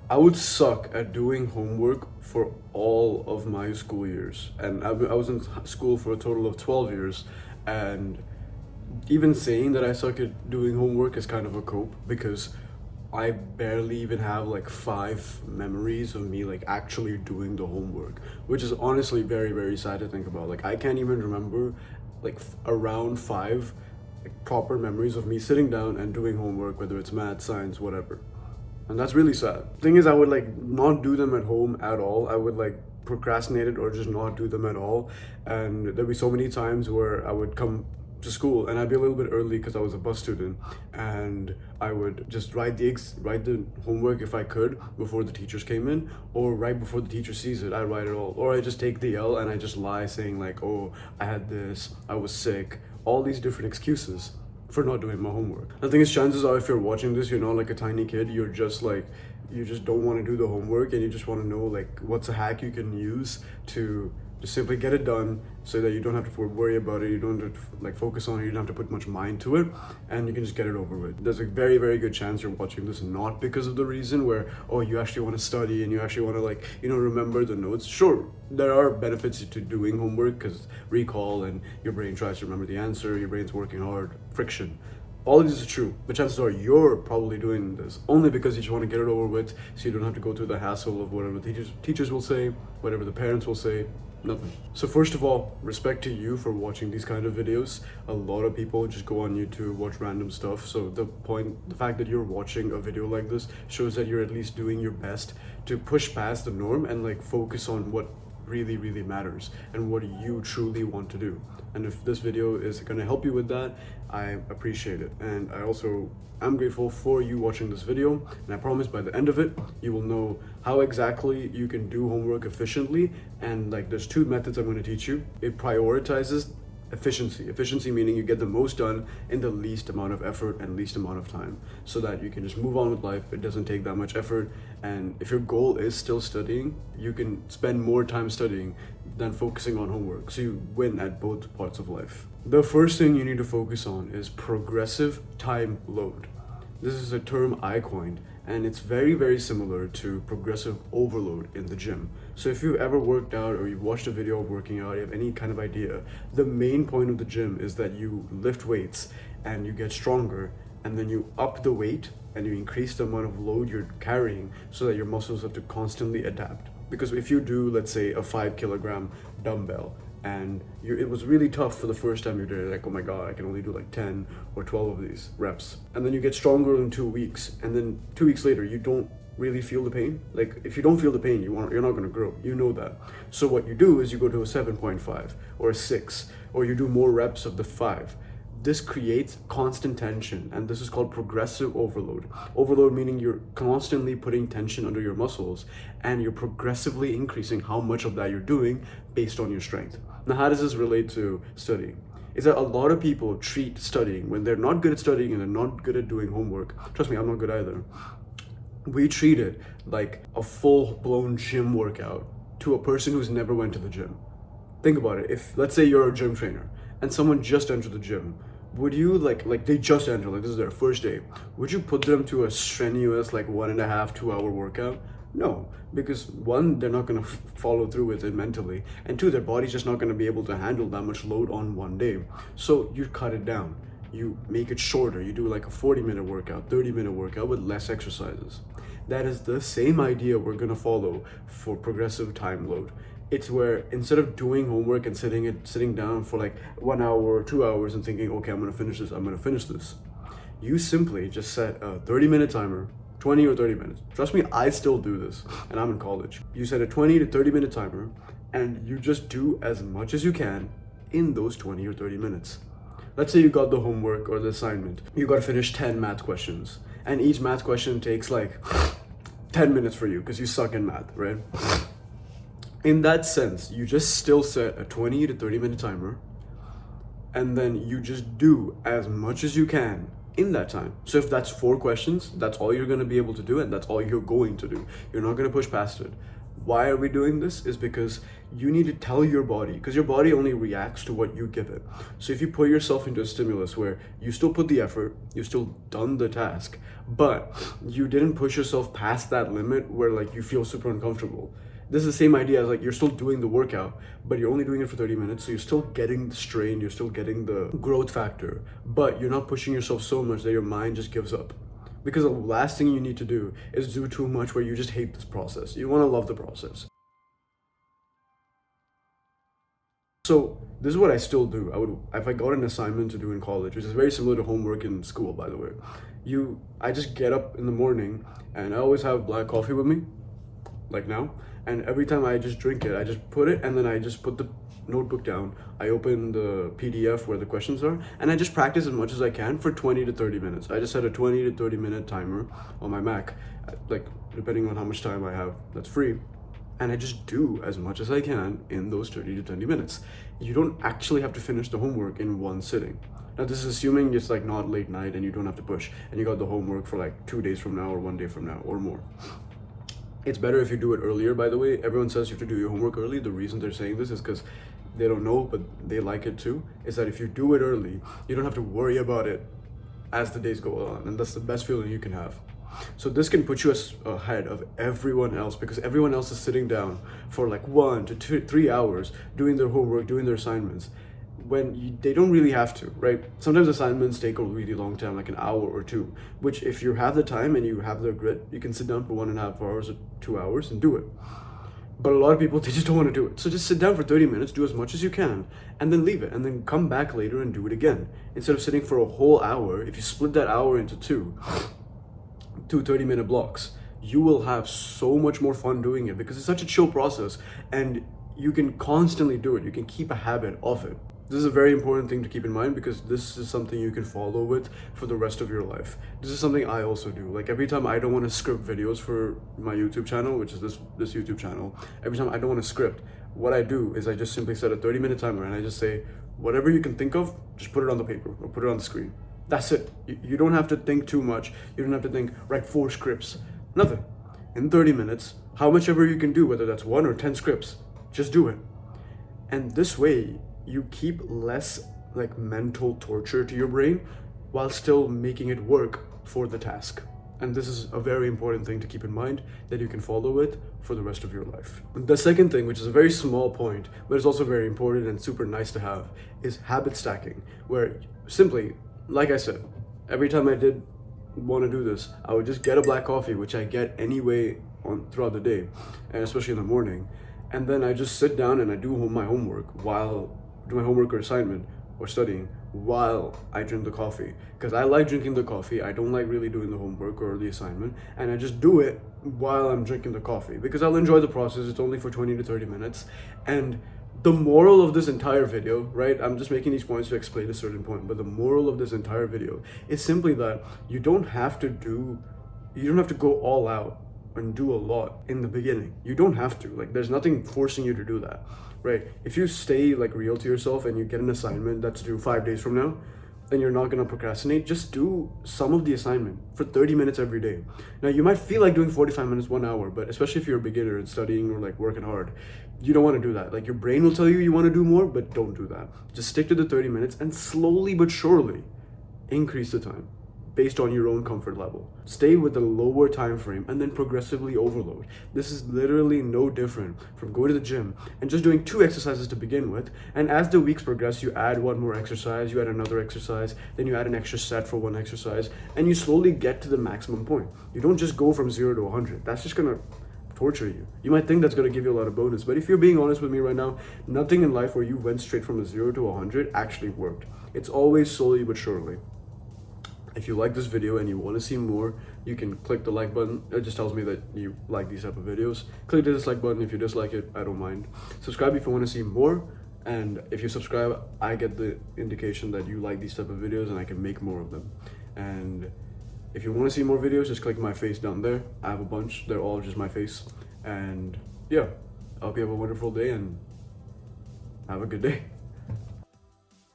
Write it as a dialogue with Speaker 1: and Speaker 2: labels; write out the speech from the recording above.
Speaker 1: I would suck at doing homework for all of my school years. And I was in school for a total of 12 years. And even saying that I suck at doing homework is kind of a cope because I barely even have like five memories of me like actually doing the homework, which is honestly very, very sad to think about. Like, I can't even remember like around five like, proper memories of me sitting down and doing homework, whether it's math, science, whatever. And that's really sad. Thing is, I would like not do them at home at all. I would like procrastinate it or just not do them at all. And there'd be so many times where I would come to school and I'd be a little bit early because I was a bus student, and I would just write the homework if I could before the teachers came in, or right before the teacher sees it I write it all, or I just take the L and I just lie saying like, oh, I had this, I was sick, all these different excuses for not doing my homework. The thing is, chances are, if you're watching this, you're not like a tiny kid. You're just like, you just don't want to do the homework, and you just want to know like what's a hack you can use to just simply get it done, so that you don't have to worry about it. You don't have to like focus on it. You don't have to put much mind to it, and you can just get it over with. There's a very, very good chance you're watching this not because of the reason where, oh, you actually want to study and you actually want to like, remember the notes. Sure, there are benefits to doing homework because recall and your brain tries to remember the answer. Your brain's working hard. Friction. All of this is true, but chances are you're probably doing this only because you just want to get it over with, so you don't have to go through the hassle of whatever the teachers will say, whatever the parents will say, nothing. So first of all, respect to you for watching these kind of videos. A lot of people just go on YouTube, watch random stuff. So the fact that you're watching a video like this shows that you're at least doing your best to push past the norm and like focus on what really, really matters and what you truly want to do. And if this video is going to help you with that, I appreciate it. And I'm grateful for you watching this video, and I promise by the end of it you will know how exactly you can do homework efficiently. And like, there's two methods I'm going to teach you. It prioritizes efficiency meaning you get the most done in the least amount of effort and least amount of time, so that you can just move on with life. It doesn't take that much effort, and if your goal is still studying, you can spend more time studying than focusing on homework, so you win at both parts of life. The first thing you need to focus on is progressive time load. This is a term I coined, and it's very, very similar to progressive overload in the gym. So if you've ever worked out or you've watched a video of working out, you have any kind of idea, the main point of the gym is that you lift weights and you get stronger, and then you up the weight and you increase the amount of load you're carrying so that your muscles have to constantly adapt. Because if you do, let's say, a 5 kilogram dumbbell, and it was really tough for the first time you did it, like, oh my god, I can only do like 10 or 12 of these reps, and then you get stronger in 2 weeks, and then 2 weeks later you don't really feel the pain. Like, if you don't feel the pain, you're not going to grow, you know that. So what you do is you go to a 7.5 or a 6, or you do more reps of the 5. This creates constant tension, and this is called progressive overload. Overload meaning you're constantly putting tension under your muscles, and you're progressively increasing how much of that you're doing based on your strength. Now, how does this relate to studying? Is that a lot of people treat studying, when they're not good at studying and they're not good at doing homework. Trust me, I'm not good either. We treat it like a full-blown gym workout to a person who's never went to the gym. Think about it. If, let's say, you're a gym trainer and someone just entered the gym, would you like they just entered, like this is their first day, would you put them to a strenuous like 1.5 2 hour workout? No, because one, they're not going to follow through with it mentally, and two, their body's just not going to be able to handle that much load on one day. So you cut it down, you make it shorter, you do like a 40-minute workout, 30-minute workout with less exercises. That is the same idea we're going to follow for progressive time load. It's where instead of doing homework and sitting down for like 1 hour or 2 hours and thinking, okay, I'm gonna finish this, you simply just set a 30-minute timer, 20 or 30 minutes. Trust me, I still do this, and I'm in college. You set a 20 to 30-minute timer, and you just do as much as you can in those 20 or 30 minutes. Let's say you got the homework or the assignment. You got to finish 10 math questions, and each math question takes like 10 minutes for you because you suck in math, right? In that sense, you just still set a 20 to 30-minute timer, and then you just do as much as you can in that time. So if that's 4 questions, that's all you're going to be able to do, and that's all you're going to do. You're not going to push past it. Why are we doing this? Is because you need to tell your body, because your body only reacts to what you give it. So if you put yourself into a stimulus where you still put the effort, you still done the task, but you didn't push yourself past that limit where like you feel super uncomfortable. This is the same idea as like you're still doing the workout, but you're only doing it for 30 minutes. So you're still getting the strain, you're still getting the growth factor, but you're not pushing yourself so much that your mind just gives up. Because the last thing you need to do is do too much where you just hate this process. You want to love the process. So this is what I still do. If I got an assignment to do in college, which is very similar to homework in school, by the way. I just get up in the morning and I always have black coffee with me, like now. And every time I just drink it, I just put it and then I just put the notebook down. I open the PDF where the questions are and I just practice as much as I can for 20 to 30 minutes. I just set a 20 to 30 minute timer on my Mac, like depending on how much time I have that's free. And I just do as much as I can in those 30 to 20 minutes. You don't actually have to finish the homework in one sitting. Now this is assuming it's like not late night and you don't have to push and you got the homework for like 2 days from now or 1 day from now or more. It's better if you do it earlier, by the way. Everyone says you have to do your homework early. The reason they're saying this is because they don't know, but they like it too, is that if you do it early, you don't have to worry about it as the days go on. And that's the best feeling you can have. So this can put you ahead of everyone else because everyone else is sitting down for like 1 to 3 hours doing their homework, doing their assignments. They don't really have to, right? Sometimes assignments take a really long time, like an hour or two, which if you have the time and you have the grit, you can sit down for 1.5 hours or 2 hours and do it. But a lot of people, they just don't want to do it. So just sit down for 30 minutes, do as much as you can, and then leave it, and then come back later and do it again. Instead of sitting for a whole hour, if you split that hour into two 30-minute blocks, you will have so much more fun doing it because it's such a chill process and you can constantly do it. You can keep a habit of it. This is a very important thing to keep in mind because this is something you can follow with for the rest of your life. This is something I also do. Like every time I don't want to script videos for my YouTube channel, which is this YouTube channel, every time I don't want to script, what I do is I just simply set a 30-minute timer and I just say, whatever you can think of, just put it on the paper or put it on the screen. That's it. You don't have to think too much. You don't have to think, write 4 scripts. Nothing. In 30 minutes, how much ever you can do, whether that's 1 or 10 scripts, just do it. And this way, you keep less like mental torture to your brain while still making it work for the task. And this is a very important thing to keep in mind that you can follow it for the rest of your life. The second thing, which is a very small point, but it's also very important and super nice to have, is habit stacking, where simply, like I said, every time I did want to do this, I would just get a black coffee, which I get anyway throughout the day, and especially in the morning. And then I just sit down and I do my homework or assignment or studying while I drink the coffee. Because I like drinking the coffee. I don't like really doing the homework or the assignment. And I just do it while I'm drinking the coffee because I'll enjoy the process. It's only for 20 to 30 minutes. And the moral of this entire video, right? I'm just making these points to explain a certain point, but the moral of this entire video is simply that you don't have to go all out and do a lot in the beginning. You don't have to. Like, there's nothing forcing you to do that, right? If you stay like real to yourself and you get an assignment that's due 5 days from now, then you're not gonna procrastinate. Just do some of the assignment for 30 minutes every day. Now, you might feel like doing 45 minutes, 1 hour, but especially if you're a beginner and studying or like working hard, you don't want to do that. Like, your brain will tell you want to do more, but don't do that. Just stick to the 30 minutes and slowly but surely increase the time based on your own comfort level. Stay with a lower time frame and then progressively overload. This is literally no different from going to the gym and just doing 2 exercises to begin with. And as the weeks progress, you add 1 more exercise, you add another exercise, then you add an extra set for 1 exercise, and you slowly get to the maximum point. You don't just go from 0 to 100. That's just gonna torture you. You might think that's gonna give you a lot of bonus, but if you're being honest with me right now, nothing in life where you went straight from a 0 to 100 actually worked. It's always slowly but surely. If you like this video and you want to see more, you can click the like button. It just tells me that you like these type of videos. Click the dislike button if you dislike it. I don't mind. Subscribe if you want to see more. And if you subscribe, I get the indication that you like these type of videos and I can make more of them. And if you want to see more videos, just click my face down there. I have a bunch. They're all just my face. And yeah, I hope you have a wonderful day and have a good day.